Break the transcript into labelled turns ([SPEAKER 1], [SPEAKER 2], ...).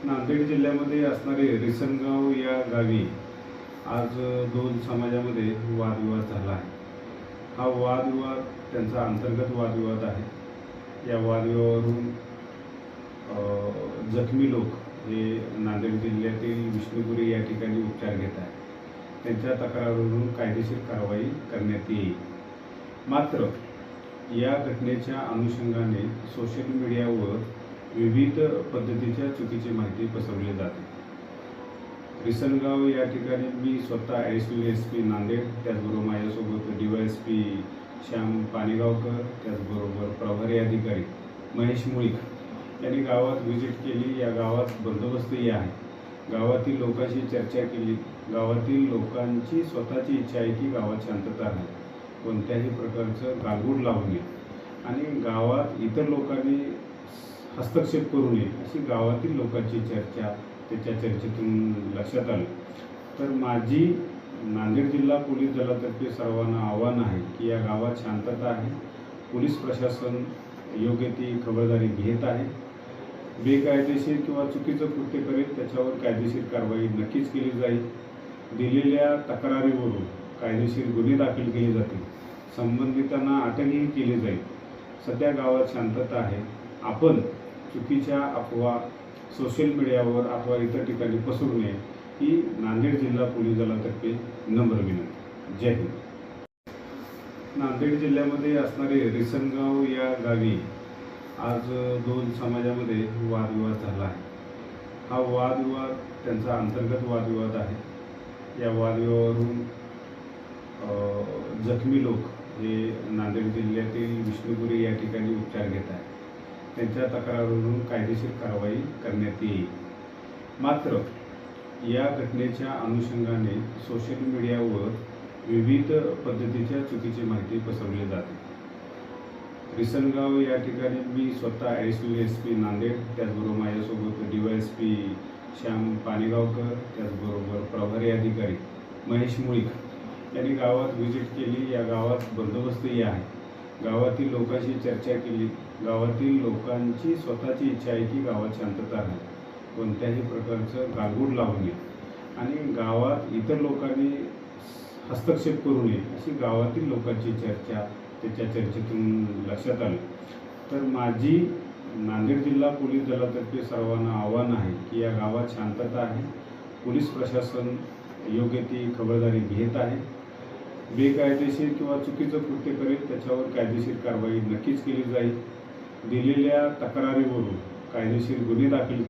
[SPEAKER 1] नांदेड जिल्ह्यामध्ये असणारे रिसनगाव या गावी आज दोन समाजामध्ये वादविवाद झाला आहे. हा वादविवाद त्यांचा अंतर्गत वादविवाद आहे. या वादविवादावरून जखमी लोक हे नांदेड जिल्ह्यातील विष्णुपुरी या ठिकाणी उपचार घेत आहेत. त्यांच्या तक्रारीवरून कायदेशीर कारवाई करण्यात येईल. मात्र या घटनेच्या अनुषंगाने सोशल मीडियावर विविध पद्धतीच्या चुकीची माहिती पसरवली जाते. रिसनगाव या ठिकाणी मी स्वतः ॲडिशनल SP नांदेड, त्याचबरोबर माझ्यासोबत DYSP श्याम पाणेगावकर, त्याचबरोबर प्रभारी अधिकारी महेश मुळीक यांनी गावात व्हिजिट केली. या गावात बंदोबस्तही आहे. गावातील लोकांशी चर्चा केली. गावातील लोकांची स्वतःची इच्छा आहे की गावात शांतता राहील, कोणत्याही प्रकारचं गालबोट लावू नये आणि गावात इतर लोकांनी हस्तक्षेप करू नये अशी गावातील लोकांची चर्चा त्याच्या चर्चेतून लक्षात आलं. तर माझी नांदेड जिल्हा पोलीस दलातर्फे सर्वांना आव्हान आहे की या गावात शांतता आहे. पोलीस प्रशासन योग्य ती खबरदारी घेत आहे. बेकायदेशीर किंवा चुकीचं कृत्य करेल त्याच्यावर कायदेशीर कारवाई नक्कीच केली जाईल. दिलेल्या तक्रारीवरून कायदेशीर गुन्हे दाखल केले जातील. संबंधितांना अटकही केली जाईल. सध्या गावात शांतता आहे. आपण चुकीच्या अफवा सोशल मीडियावर अथवा इतर ठिकाणी पसरू नये ही नांदेड जिल्हा पोलीस दलातर्फे नम्र विनंती. जय हिंद. नांदेड जिल्ह्यामध्ये असणारे रिसनगाव या गावी आज दोन समाजामध्ये वादविवाद झाला आहे. हा वादविवाद त्यांचा अंतर्गत वादविवाद आहे. या वादविवादावरून जखमी लोक हे नांदेड जिल्ह्यातील विष्णुपुरी या ठिकाणी उपचार घेत आहेत. त्यांच्या तक्रारीवरून कायदेशीर कारवाई करण्यात येईल. मात्र या घटनेच्या अनुषंगाने सोशल मीडियावर विविध पद्धतीच्या चुकीची माहिती पसरवली जाते. रिसनगाव या ठिकाणी मी स्वतः ॲडिशनल SP नांदेड, त्याचबरोबर माझ्यासोबत DYSP श्याम पाणेगावकर, त्याचबरोबर प्रभारी अधिकारी महेश मुळीक यांनी गावात व्हिजिट केली. या गावात बंदोबस्तही आहे. गावातील लोकांशी चर्चा केली. गावातील लोकांची स्वतःची इच्छा आहे की गावात शांतता राहील, कोणत्याही प्रकारचं गालबोट लावू नये आणि गावात इतर लोकांनी हस्तक्षेप करू नये अशी गावातील लोकांची चर्चा त्याच्या चर्चेतून लक्षात आलं. तर माझी नांदेड जिल्हा पोलीस दलातर्फे सर्वांना आव्हान आहे की या गावात शांतता आहे. पोलीस प्रशासन योग्य ती खबरदारी घेत आहे. बेकायदेशीर किंवा चुकीचं कृत्य करेल त्याच्यावर कायदेशीर कारवाई नक्कीच केली जाईल. दिलेल्या तक्रारीवरून कायदेशीर गुन्हे दाखल